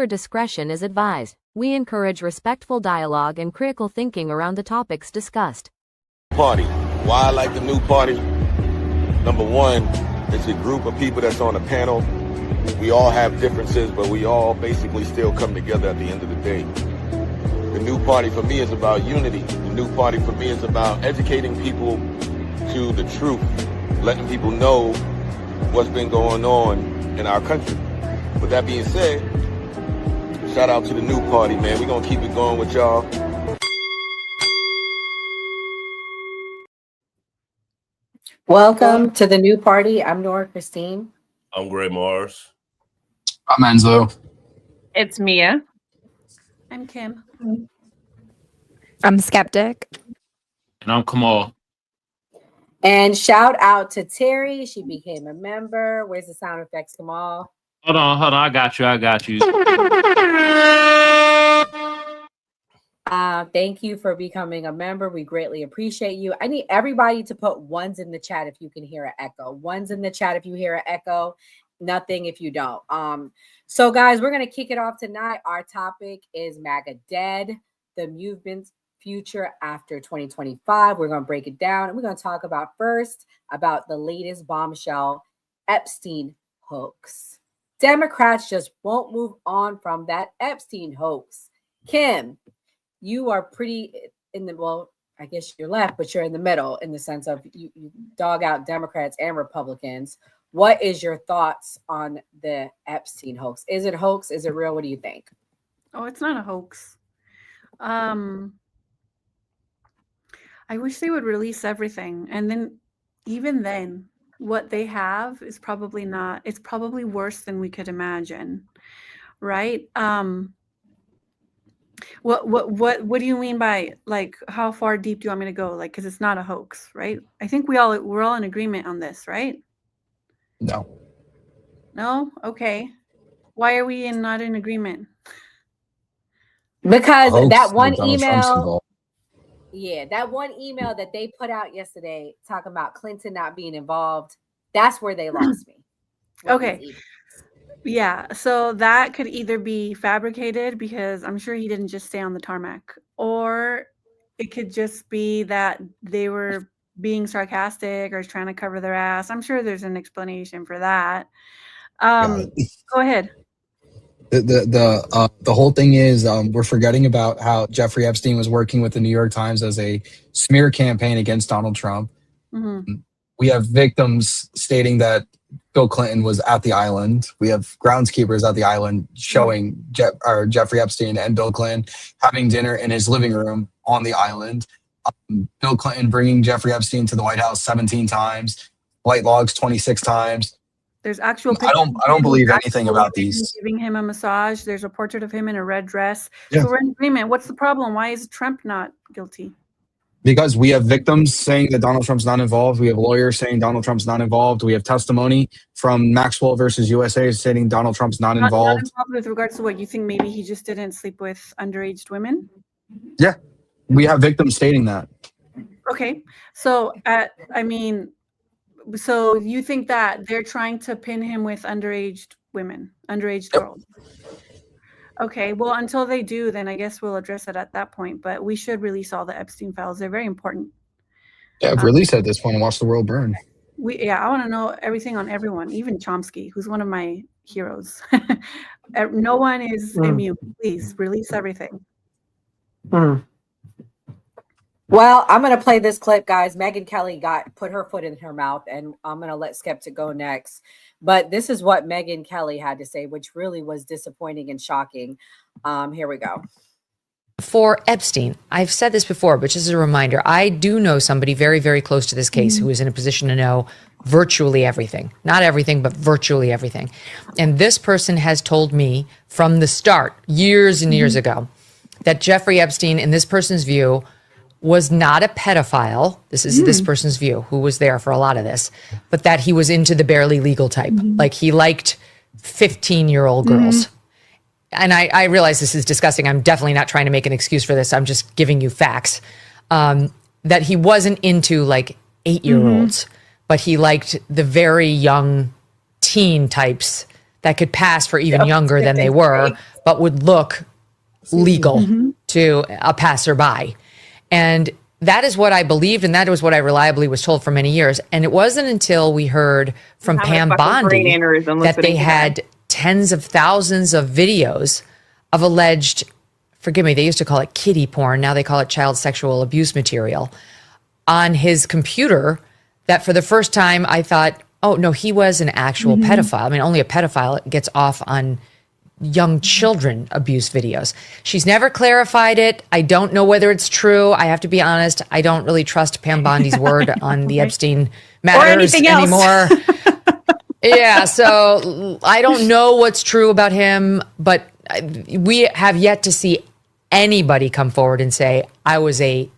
Discretion is advised. We encourage respectful dialogue and critical thinking around the topics discussed. Party. Why I like the new party? Number one, it's a group of people that's on a panel. We all have differences, but we all basically still come together at the end of the day. The new party for me is about unity. The new party for me is about educating people to the truth, letting people know what's been going on in our country. With that being said, shout out to the new party, man. We're going to keep it going with y'all. Welcome to the new party. I'm Nora Christine. I'm Gray Mars. I'm Enzo. It's Mia. I'm Kim. I'm Skeptic. And I'm Kamal. And shout out to Terry. She became a member. Where's the sound effects, Kamal? Hold on. I got you. Thank you for becoming a member. We greatly appreciate you. I need everybody to put ones in the chat if you can hear an echo. Ones in the chat if you hear an echo. Nothing if you don't. So guys, we're going to kick it off tonight. Our topic is MAGA Dead, the movement's future after 2025. We're going to break it down, and we're going to talk about first about the latest bombshell, Epstein hoax. Democrats just won't move on from that Epstein hoax. Kim, you are pretty in the, well, I guess you're left, but you're in the middle in the sense of you dog out Democrats and Republicans. What is your thoughts on the Epstein hoax? Is it hoax? Is it real? What do you think? Oh, it's not a hoax. I wish they would release everything. And then even then, what they have is probably not, it's probably worse than we could imagine. Right? What do you mean by, like, how far deep do you want me to go? Like, because it's not a hoax, right? I think we're all in agreement on this, right? No? Okay. Why are we not in agreement? Because that one Donald Trump's email, involved. that one email that they put out yesterday talking about Clinton not being involved, that's where they lost me. Okay. Yeah, so that could either be fabricated because I'm sure he didn't just stay on the tarmac, or it could just be that they were being sarcastic or trying to cover their ass. I'm sure there's an explanation for that. Go ahead. The whole thing is we're forgetting about how Jeffrey Epstein was working with the New York Times as a smear campaign against Donald Trump. Mm-hmm. We have victims stating that Bill Clinton was at the island. We have groundskeepers at the island showing Jeffrey Epstein and Bill Clinton having dinner in his living room on the island. Bill Clinton bringing Jeffrey Epstein to the White House 17 times, flight logs 26 times. There's actual I don't believe anything about these. Giving him a massage. There's a portrait of him in a red dress. Yeah. So we're in agreement. What's the problem? Why is Trump not guilty? Because we have victims saying that Donald Trump's not involved. We have lawyers saying Donald Trump's not involved. We have testimony from Maxwell versus USA stating Donald Trump's not involved. Not involved with regards to what you think maybe he just didn't sleep with underage women? Yeah, we have victims stating that. Okay. So, so you think that they're trying to pin him with underage women, underage girls? Okay, well, until they do, then I guess we'll address it at that point. But we should release all the Epstein files. They're very important. Yeah, release it at this point and watch the world burn. I want to know everything on everyone, even Chomsky, who's one of my heroes. No one is immune. Please release everything. Well, I'm going to play this clip, guys. Megyn Kelly put her foot in her mouth, and I'm going to let Skeptic go next. But this is what Megyn Kelly had to say, which really was disappointing and shocking. Here we go. For Epstein, I've said this before, but just as a reminder, I do know somebody very, very close to this case who is in a position to know virtually everything. Not everything, but virtually everything. And this person has told me from the start, years and years ago, that Jeffrey Epstein, in this person's view, was not a pedophile. This is this person's view, who was there for a lot of this, but that he was into the barely legal type. Like he liked 15-year-old girls. And I realize this is disgusting. I'm definitely not trying to make an excuse for this. I'm just giving you facts. That he wasn't into like 8-year-olds, but he liked the very young teen types that could pass for even younger than they were, but would look legal to a passerby. And that is what I believed, and that was what I reliably was told for many years. And it wasn't until we heard from Pam Bondi that they had tens of thousands of videos of alleged, forgive me, they used to call it kiddie porn, now they call it child sexual abuse material, on his computer, that for the first time I thought, oh no, he was an actual pedophile. I mean, only a pedophile gets off on young children abuse videos. She's never clarified it. I don't know whether it's true. I have to be honest. I don't really trust Pam Bondi's word on the Epstein matters anymore. Yeah, so I don't know what's true about him, but we have yet to see anybody come forward and say, I was I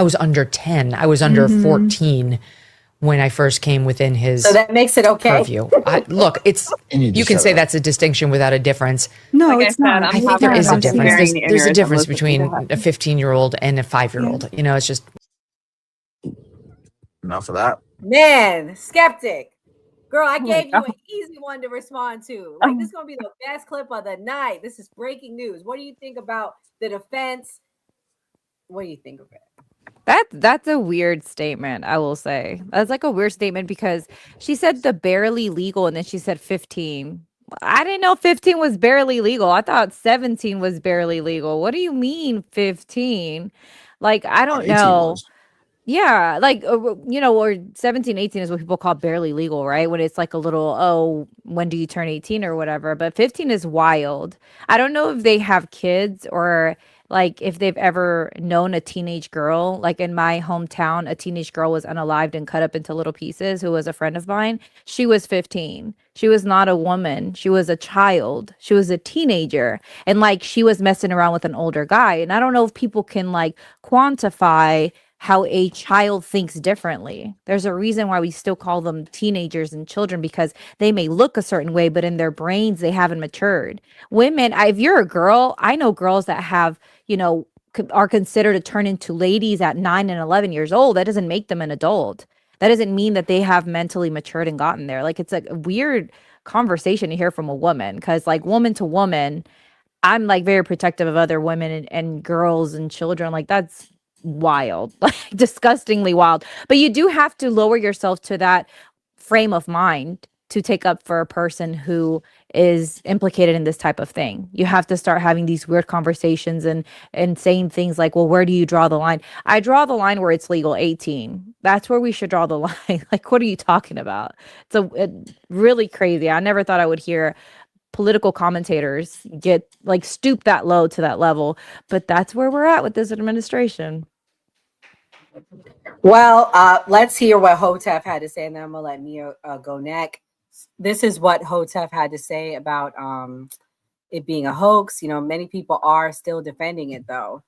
was under 10. I was under 14 when I first came within his so that makes it okay. purview. Look, it's you can say that's a distinction without a difference. No, it's not. I think there is a difference. There's a difference between a 15-year-old and a 5-year-old. You know, it's just Enough of that. Man, skeptic. Girl, I gave you an easy one to respond to. Like, this is going to be the best clip of the night. This is breaking news. What do you think about the defense? What do you think of it? That's a weird statement, I will say. That's like a weird statement because she said the barely legal and then she said 15. I didn't know 15 was barely legal. I thought 17 was barely legal. What do you mean 15? Like, I don't 18 know. was. Yeah, like, or 17, 18 is what people call barely legal, right? When it's like a little, oh, when do you turn 18 or whatever. But 15 is wild. I don't know if they have kids or like if they've ever known a teenage girl. Like in my hometown, a teenage girl was unalived and cut up into little pieces who was a friend of mine. She was 15. She was not a woman. She was a child. She was a teenager. And like she was messing around with an older guy. And I don't know if people can like quantify how a child thinks differently. There's a reason why we still call them teenagers and children because they may look a certain way, but in their brains, they haven't matured. Women, if you're a girl, I know girls that have, are considered to turn into ladies at 9 and 11 years old. That doesn't make them an adult. That doesn't mean that they have mentally matured and gotten there. Like, it's a weird conversation to hear from a woman because, like, woman to woman, I'm like very protective of other women and girls and children. Like, that's wild, like disgustingly wild. But you do have to lower yourself to that frame of mind to take up for a person who is implicated in this type of thing. You have to start having these weird conversations and saying things like, well, where do you draw the line? I draw the line where it's legal, 18. That's where we should draw the line. Like, what are you talking about? It's really crazy. I never thought I would hear political commentators get like stoop that low to that level, but that's where we're at with this administration. Well, let's hear what Hotep had to say, and then I'm gonna let Mia go next. This is what Hotep had to say about it being a hoax. Many people are still defending it, though.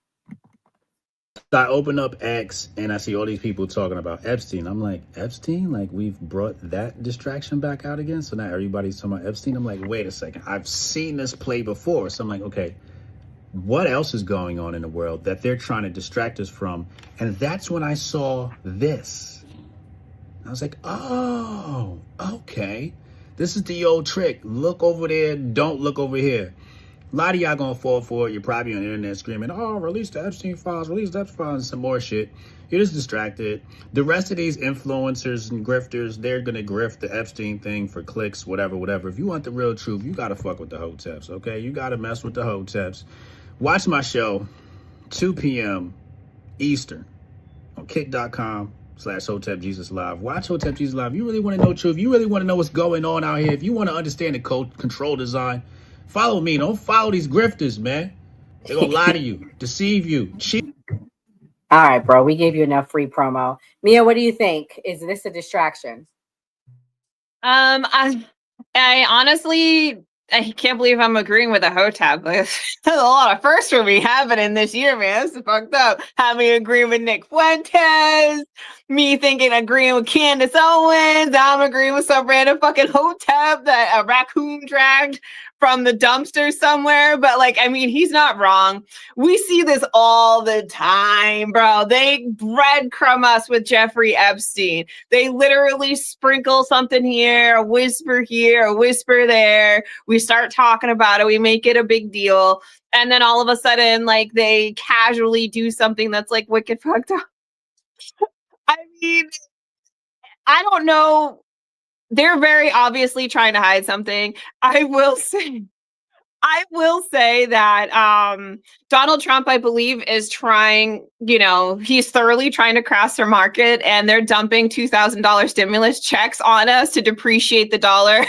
I open up X and I see all these people talking about Epstein. I'm like, Epstein? Like, we've brought that distraction back out again? So now everybody's talking about Epstein. I'm like, wait a second. I've seen this play before. So I'm like, okay, what else is going on in the world that they're trying to distract us from? And that's when I saw this. I was like, oh, okay. This is the old trick. Look over there. Don't look over here. A lot of y'all gonna fall for it. You're probably on the internet screaming, oh, release the Epstein files, release the Epstein files, and some more shit. You're just distracted. The rest of these influencers and grifters, they're gonna grift the Epstein thing for clicks, whatever. If you want the real truth, you gotta fuck with the Hoteps, okay? You gotta mess with the Hoteps. Watch my show, 2 p.m. Eastern on kick.com/Hotep Jesus Live. Watch Hotep Jesus Live. You really want to know truth. You really want to know what's going on out here. If you want to understand the code control design, follow me. Don't follow these grifters, man. They're going to lie to you, deceive you, cheat. All right, bro. We gave you enough free promo. Mia, what do you think? Is this a distraction? I honestly, I can't believe I'm agreeing with a Hotep. There's a lot of firsts for me happening this year, man. This is fucked up. Having agreeing with Nick Fuentes, me agreeing with Candace Owens. I'm agreeing with some random fucking Hotep that a raccoon dragged from the dumpster somewhere. But like, I mean, he's not wrong. We see this all the time, bro. They breadcrumb us with Jeffrey Epstein. They literally sprinkle something here, a whisper there. We start talking about it. We make it a big deal. And then all of a sudden, like, they casually do something that's like wicked fucked up. I mean, I don't know. They're very obviously trying to hide something. I will say that Donald Trump, I believe, is trying, he's thoroughly trying to crash their market, and they're dumping $2,000 stimulus checks on us to depreciate the dollar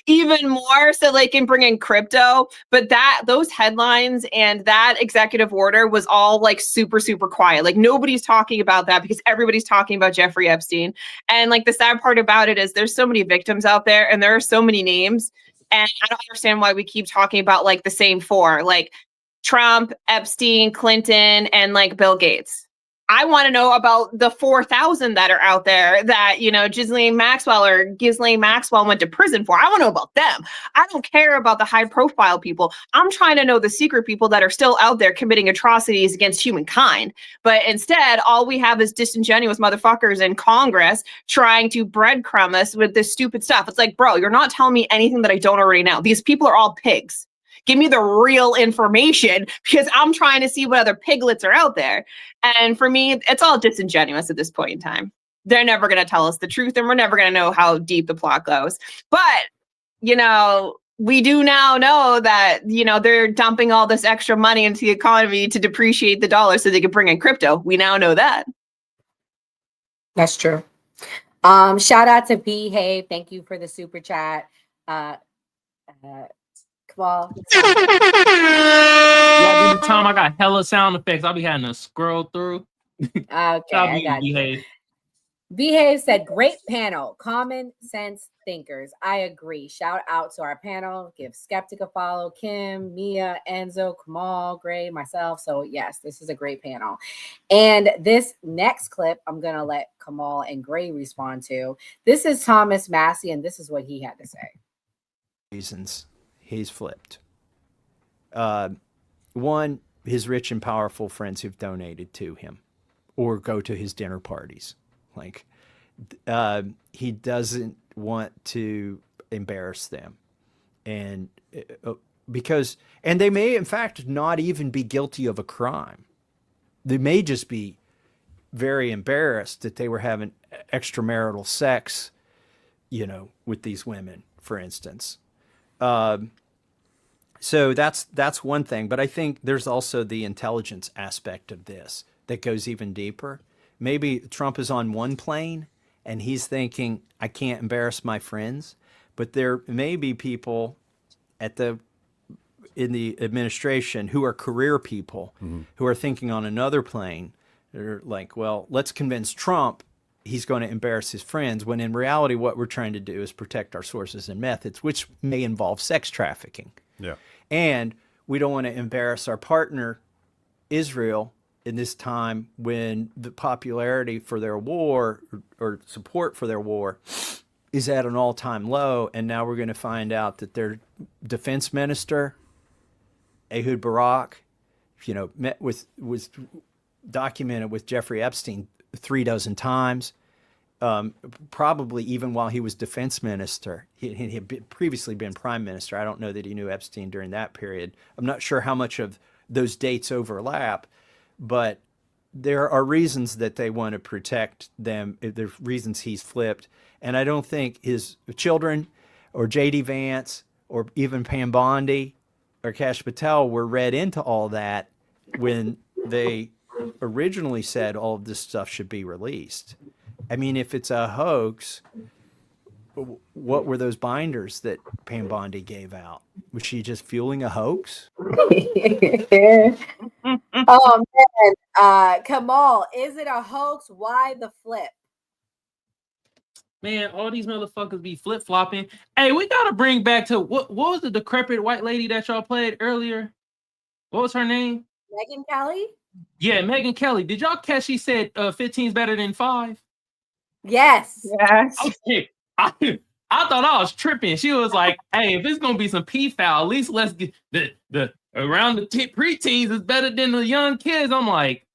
even more so they can bring in crypto. But those headlines and that executive order was all like super, super quiet. Like nobody's talking about that because everybody's talking about Jeffrey Epstein. And like the sad part about it is there's so many victims out there and there are so many names. And I don't understand why we keep talking about like the same four, like Trump, Epstein, Clinton, and like Bill Gates. I want to know about the 4,000 that are out there that, Ghislaine Maxwell went to prison for. I want to know about them. I don't care about the high profile people. I'm trying to know the secret people that are still out there committing atrocities against humankind. But instead, all we have is disingenuous motherfuckers in Congress trying to breadcrumb us with this stupid stuff. It's like, bro, you're not telling me anything that I don't already know. These people are all pigs. Give me the real information because I'm trying to see what other piglets are out there. And for me, it's all disingenuous at this point in time. They're never going to tell us the truth and we're never going to know how deep the plot goes. But, we do now know that, they're dumping all this extra money into the economy to depreciate the dollar so they can bring in crypto. We now know that. That's true. Shout out to Behave. Thank you for the super chat. Well, Yeah, the time I got hella sound effects. I'll be having to scroll through. Okay, I got you. Behave said, great panel, common sense thinkers. I agree. Shout out to our panel. Give Skeptic a follow. Kim, Mia, Enzo, Kamal, Gray, myself. So yes, this is a great panel. And this next clip, I'm going to let Kamal and Gray respond to. This is Thomas Massey, and this is what he had to say. Reasons he's flipped. One, his rich and powerful friends who've donated to him or go to his dinner parties. Like, he doesn't want to embarrass them. And and they may, in fact, not even be guilty of a crime. They may just be very embarrassed that they were having extramarital sex, with these women, for instance. So that's one thing. But I think there's also the intelligence aspect of this that goes even deeper. Maybe Trump is on one plane and he's thinking, I can't embarrass my friends. But there may be people in the administration who are career people who are thinking on another plane. They're like, well, let's convince Trump he's going to embarrass his friends, when in reality, what we're trying to do is protect our sources and methods, which may involve sex trafficking. Yeah. And we don't want to embarrass our partner, Israel, in this time when the popularity for their war or support for their war is at an all-time low. And now we're going to find out that their defense minister, Ehud Barak, was documented with Jeffrey Epstein 36 times. Probably even while he was defense minister. He had previously been prime minister. I don't know that he knew Epstein during that period. I'm not sure how much of those dates overlap, but there are reasons that they want to protect them. There's reasons he's flipped. And I don't think his children or J.D. Vance or even Pam Bondi or Kash Patel were read into all that when they originally said all of this stuff should be released. I mean, if it's a hoax, what were those binders that Pam Bondi gave out? Was she just fueling a hoax? Oh, man. Kamal, is it a hoax? Why the flip? Man, all these motherfuckers be flip-flopping. Hey, we got to bring back to, what was the decrepit white lady that y'all played earlier? What was her name? Megyn Kelly? Yeah, Megyn Kelly. Did y'all catch she said 15 is better than 5? Yes. Yes. Okay. I thought I was tripping. She was like, "Hey, if it's gonna be some pedophile, at least let's get the around the preteens is better than the young kids." I'm like,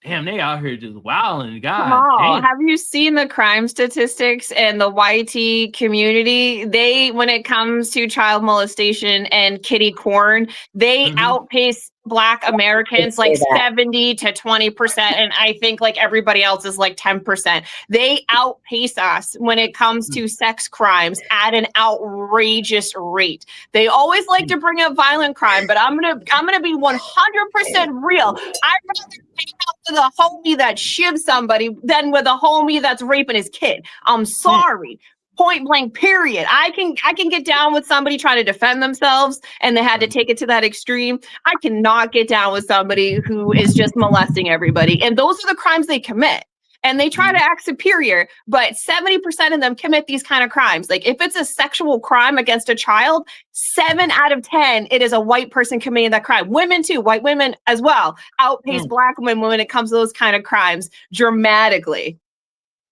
damn, they out here just wilding. Come God on. damn. Have you seen the crime statistics in the YT community? They, when it comes to child molestation and kitty corn, they outpace Black Americans like 70 to 20%. And I think like everybody else is like 10%. They outpace us when it comes to sex crimes at an outrageous rate. They always like to bring up violent crime, but I'm gonna be 100% real. I'd rather hang out with a homie that shivs somebody than with a homie that's raping his kid. I'm sorry. Point blank, period. I can get down with somebody trying to defend themselves and they had to take it to that extreme. I cannot get down with somebody who is just molesting everybody. And those are the crimes they commit. And they try to act superior, but 70% of them commit these kind of crimes. Like if it's a sexual crime against a child, 7 out of 10, it is a white person committing that crime. Women too, white women as well, outpace Black women when it comes to those kind of crimes dramatically.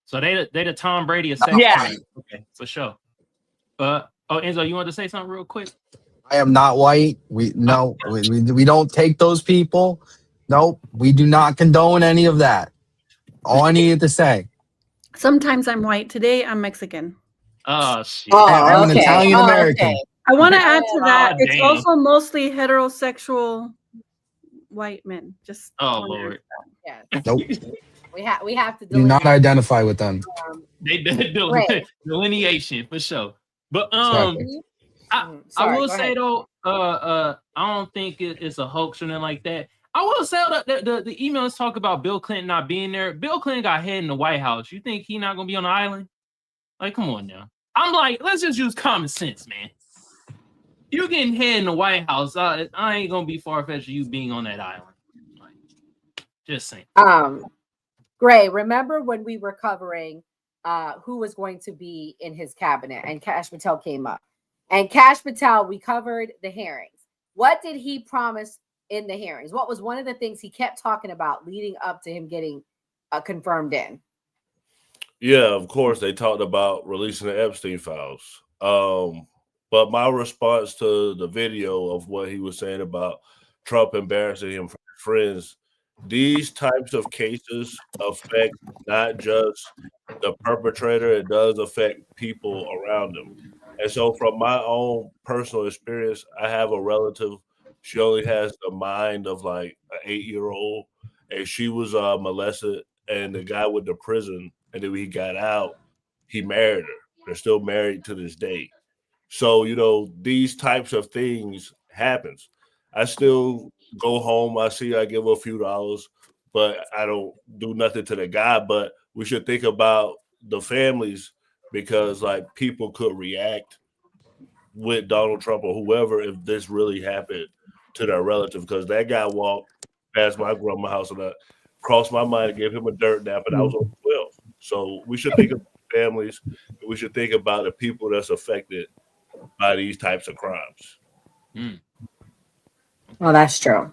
So they the Tom Brady of sex crimes. Okay, for sure. Enzo, you want to say something real quick? I am not white. We don't take those people. Nope. We do not condone any of that. All I needed to say. Sometimes I'm white. Today I'm Mexican. Oh shit. I'm an Italian American. Okay. I want to add to that. It's damn. also mostly heterosexual white men. Just Lord. Yes. Nope. We have to Do not identify with them. They did delineation for sure. But Exactly. I will say though, I don't think it's a hoax or anything like that. I will say that the emails talk about Bill Clinton not being there. Bill Clinton got head in the White House. You think he not gonna be on the island? Like, come on now. I'm like, let's just use common sense, man. You getting head in the White House, I ain't gonna be far-fetched you being on that island. Like, just saying. Gray, remember when we were covering who was going to be in his cabinet and Kash Patel came up. And Kash Patel, we covered the hearings. What did he promise in the hearings? What was one of the things he kept talking about leading up to him getting confirmed in? Yeah, of course, they talked about releasing the Epstein files. But my response to the video of what he was saying about Trump embarrassing him for his friends, these types of cases affect not just the perpetrator, it does affect people around them. And so from my own personal experience, I have a relative, she only has the mind of like an 8-year-old, and she was molested, and the guy with the prison, and then when he got out, he married her. They're still married to this day. So, these types of things happens. I still go home, I give her a few dollars, but I don't do nothing to the guy. But we should think about the families because like people could react with Donald Trump or whoever if this really happened to their relative, because that guy walked past my grandma's house and I crossed my mind to give him a dirt nap, and I was on 12. So we should think of families, and we should think about the people that's affected by these types of crimes. Well, that's true.